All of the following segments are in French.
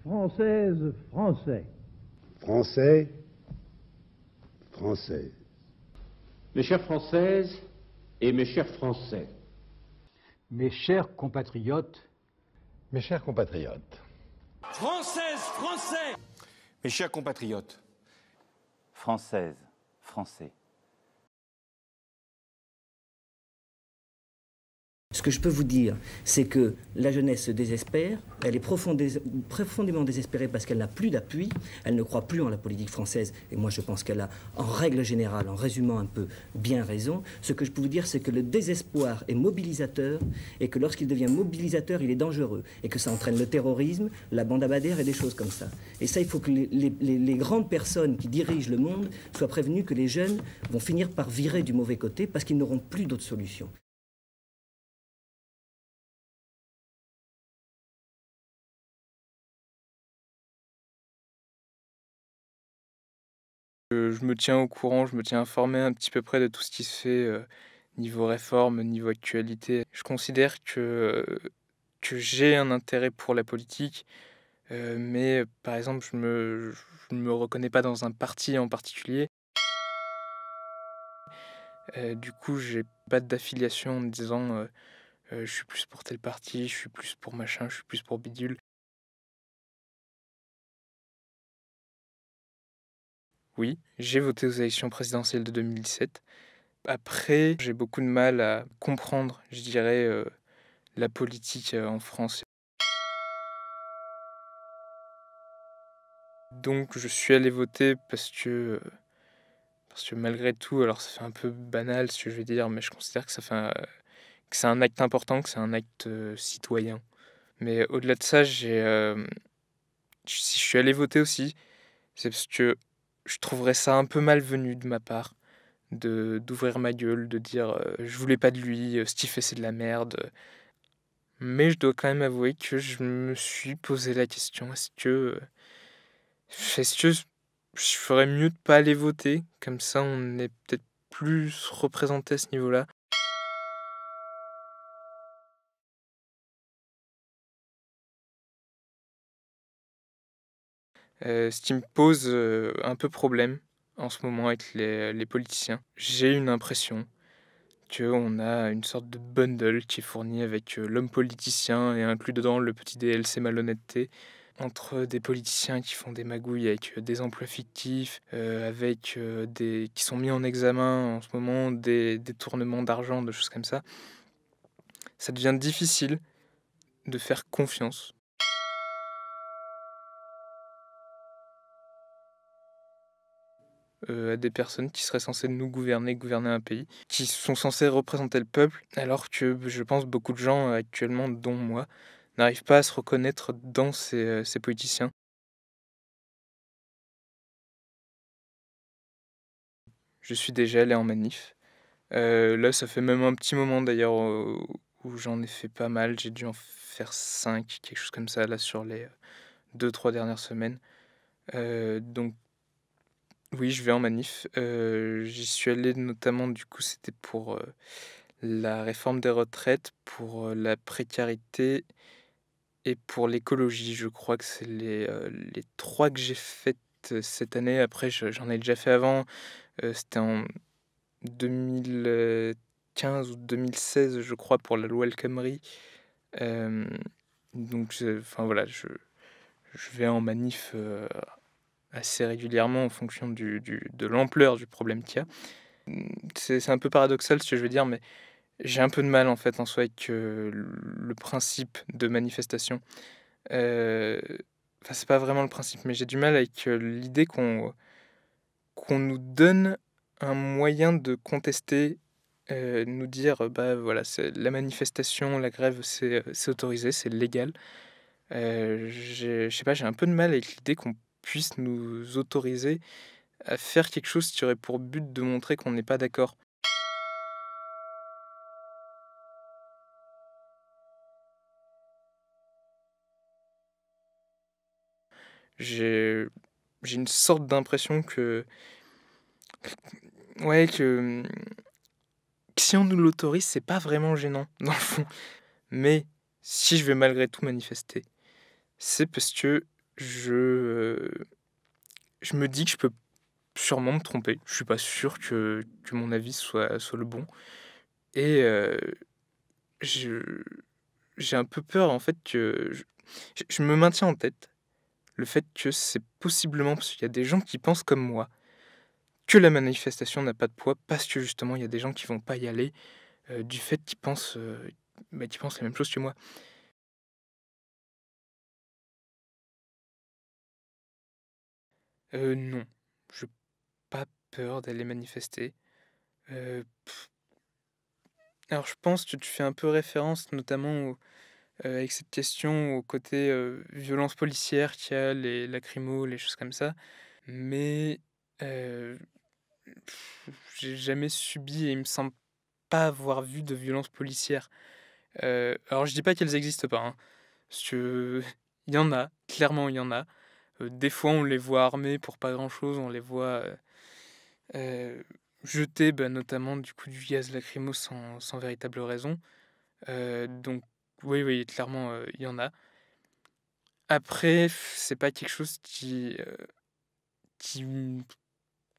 Française, Français. Français, Française. Mes chères Françaises et mes chers Français. Mes chers compatriotes. Mes chers compatriotes. Françaises, Français. Mes chers compatriotes. Françaises, Français. Ce que je peux vous dire, c'est que la jeunesse se désespère, elle est profondément désespérée parce qu'elle n'a plus d'appui, elle ne croit plus en la politique française, et moi je pense qu'elle a, en règle générale, en résumant un peu, bien raison. Ce que je peux vous dire, c'est que le désespoir est mobilisateur, et que lorsqu'il devient mobilisateur, il est dangereux, et que ça entraîne le terrorisme, la bande à Bader et des choses comme ça. Et ça, il faut que les grandes personnes qui dirigent le monde soient prévenues que les jeunes vont finir par virer du mauvais côté parce qu'ils n'auront plus d'autre solution. Je me tiens au courant, je me tiens informé un petit peu près de tout ce qui se fait niveau réforme, niveau actualité. Je considère que j'ai un intérêt pour la politique, mais par exemple, je me reconnais pas dans un parti en particulier. Du coup, j'ai pas d'affiliation en me disant je suis plus pour tel parti, je suis plus pour machin, je suis plus pour bidule. Oui, j'ai voté aux élections présidentielles de 2017. Après, j'ai beaucoup de mal à comprendre, je dirais, la politique en France. Donc je suis allé voter parce que malgré tout, alors ça fait un peu banal ce que je vais dire, mais je considère que que c'est un acte important, que c'est un acte citoyen. Mais au-delà de ça, si je suis allé voter aussi, c'est parce que je trouverais ça un peu malvenu de ma part d'ouvrir ma gueule, de dire je voulais pas de lui, ce qu'il fait c'est de la merde. Mais je dois quand même avouer que je me suis posé la question, est-ce que je ferais mieux de pas aller voter? Comme ça, on est peut-être plus représenté à ce niveau-là. Ce qui me pose un peu problème en ce moment avec les politiciens, j'ai une impression qu'on a une sorte de bundle qui est fourni avec l'homme politicien et inclus dedans le petit DLC malhonnêteté, entre des politiciens qui font des magouilles avec des emplois fictifs, avec qui sont mis en examen en ce moment, des détournements d'argent, de choses comme ça. Ça devient difficile de faire confiance. À des personnes qui seraient censées nous gouverner un pays, qui sont censées représenter le peuple, alors que je pense beaucoup de gens actuellement, dont moi, n'arrivent pas à se reconnaître dans ces politiciens. Je suis déjà allé en manif. Là, ça fait même un petit moment d'ailleurs où j'en ai fait pas mal. J'ai dû en faire 5, quelque chose comme ça, là, sur les 2-3 dernières semaines. Donc, oui, je vais en manif. J'y suis allé notamment, du coup, c'était pour la réforme des retraites, pour la précarité et pour l'écologie. Je crois que c'est les 3 que j'ai faites cette année. Après, j'en ai déjà fait avant. C'était en 2015 ou 2016, je crois, pour la loi El Khomri. Donc, enfin voilà, je vais en manif assez régulièrement en fonction de l'ampleur du problème qu'il y a. C'est un peu paradoxal ce que je veux dire, mais j'ai un peu de mal en fait en soi avec le principe de manifestation. Enfin, c'est pas vraiment le principe, mais j'ai du mal avec l'idée qu'on nous donne un moyen de contester, nous dire bah voilà, la manifestation, la grève, c'est autorisé, c'est légal. Je sais pas, j'ai un peu de mal avec l'idée qu'on puisse nous autoriser à faire quelque chose qui aurait pour but de montrer qu'on n'est pas d'accord. J'ai une sorte d'impression ouais, que si on nous l'autorise, c'est pas vraiment gênant, dans le fond. Mais si je vais malgré tout manifester, c'est parce que je me dis que je peux sûrement me tromper. Je suis pas sûr que mon avis soit le bon. Et j'ai un peu peur, en fait, que je me maintiens en tête le fait que c'est possiblement parce qu'il y a des gens qui pensent comme moi que la manifestation n'a pas de poids, parce que justement il y a des gens qui vont pas y aller du fait qu'ils pensent la même chose que moi. Non, j'ai pas peur d'aller manifester. Alors je pense que tu fais un peu référence notamment avec cette question au côté violence policière qu'il y a, les lacrymos, les choses comme ça. Mais euh, j'ai jamais subi et il me semble pas avoir vu de violence policière. Alors je dis pas qu'elles existent pas, hein, parce que il y en a, clairement il y en a. Des fois on les voit armés pour pas grand chose, on les voit jeter notamment du coup du gaz lacrymo sans véritable raison. Donc oui, clairement il y en a. Après, c'est pas quelque chose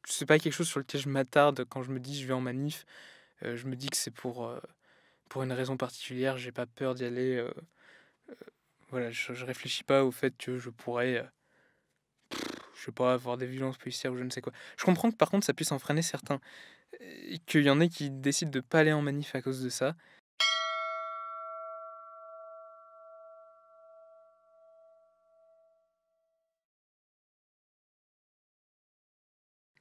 c'est pas quelque chose sur lequel je m'attarde quand je me dis je vais en manif. Je me dis que c'est pour une raison particulière, j'ai pas peur d'y aller. Voilà, je réfléchis pas au fait que je pourrais, je sais pas, avoir des violences policières ou je ne sais quoi. Je comprends que par contre ça puisse en freiner certains, et qu'il y en ait qui décident de pas aller en manif à cause de ça.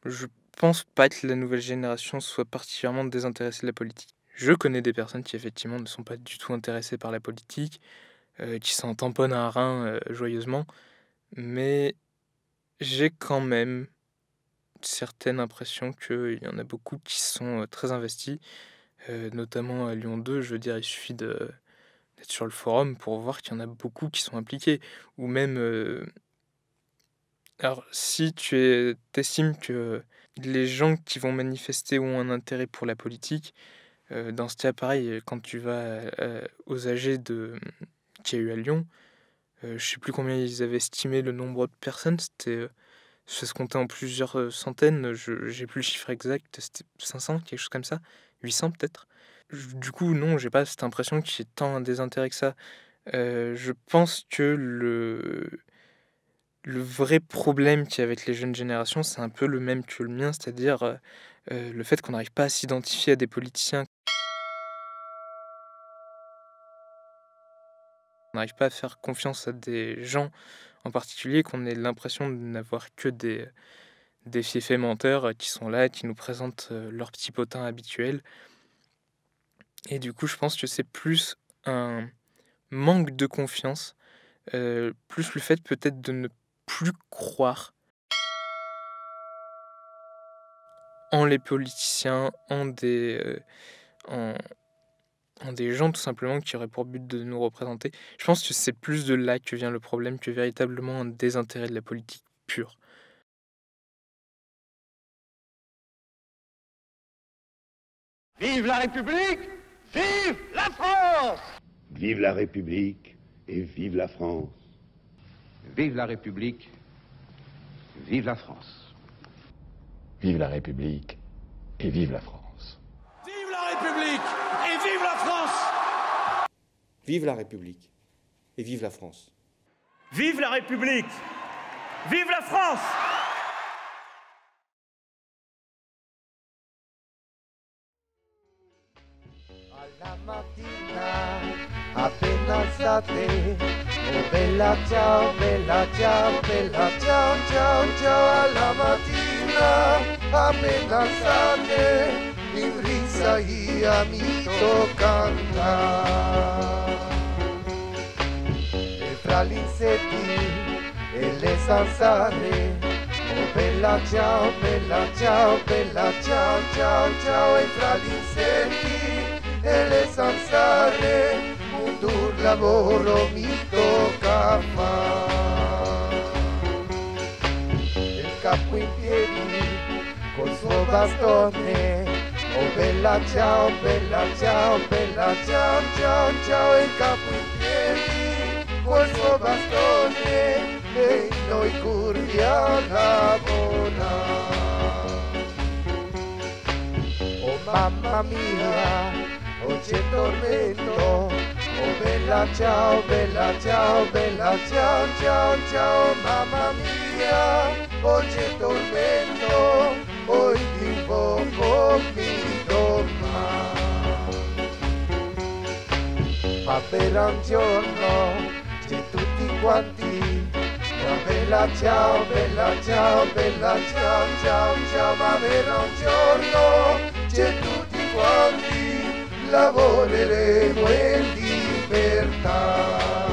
Je pense pas que la nouvelle génération soit particulièrement désintéressée de la politique. Je connais des personnes qui effectivement ne sont pas du tout intéressées par la politique, qui s'en tamponnent un rein joyeusement, mais j'ai quand même certaines impressions qu'il y en a beaucoup qui sont très investis, notamment à Lyon 2, je veux dire, il suffit d'être sur le forum pour voir qu'il y en a beaucoup qui sont impliqués, ou même... Alors, si tu estimes que les gens qui vont manifester ont un intérêt pour la politique, dans ce cas, pareil, quand tu vas aux AG qu'il y a eu à Lyon, je sais plus combien ils avaient estimé le nombre de personnes, ça se comptait en plusieurs centaines, j'ai plus le chiffre exact, c'était 500, quelque chose comme ça, 800 peut-être. Du coup, non, j'ai pas cette impression qu'il y ait tant un désintérêt que ça. Je pense que le vrai problème qu'il y a avec les jeunes générations, c'est un peu le même que le mien, c'est-à-dire le fait qu'on n'arrive pas à s'identifier à des politiciens. On n'arrive pas à faire confiance à des gens en particulier, qu'on ait l'impression de n'avoir que des fiefés menteurs qui sont là, qui nous présentent leur petit potin habituel. Et du coup, je pense que c'est plus un manque de confiance, plus le fait peut-être de ne plus croire en les politiciens, en des gens tout simplement qui auraient pour but de nous représenter. Je pense que c'est plus de là que vient le problème que véritablement un désintérêt de la politique pure. Vive la République! Vive la France! Vive la République et vive la France. Vive la République, vive la France. Vive la République et vive la France. Vive la République et vive la France! Vive la République et vive la France. Vive la République! Vive la France! Alla mattina appena alzate, oh bella ciao, bella ciao, bella ciao, ciao, ciao. Alla mattina appena alzate, in risa io mi tocca cantare. E fra gli insetti e le zanzare, oh bella ciao, bella ciao, bella ciao, ciao, ciao. E fra gli insetti e le zanzare, un dur lavoro mi tocca fare. Il capo in piedi col suo bastone, oh bella ciao, bella ciao, bella ciao, ciao, ciao. Il capo in piedi col suo bastone, e noi curvi a lavorare. Oh mamma mia, oh c'è tormento, oh bella ciao, bella ciao, bella ciao, ciao, ciao, mamma mia, oh c'è tormento, oh il invoco mi domani. Ma per un giorno c'è tutti quanti, ma bella ciao, bella ciao, bella ciao, ciao, ciao, ma per un giorno c'è tutti quanti, lavoreremo in libertà.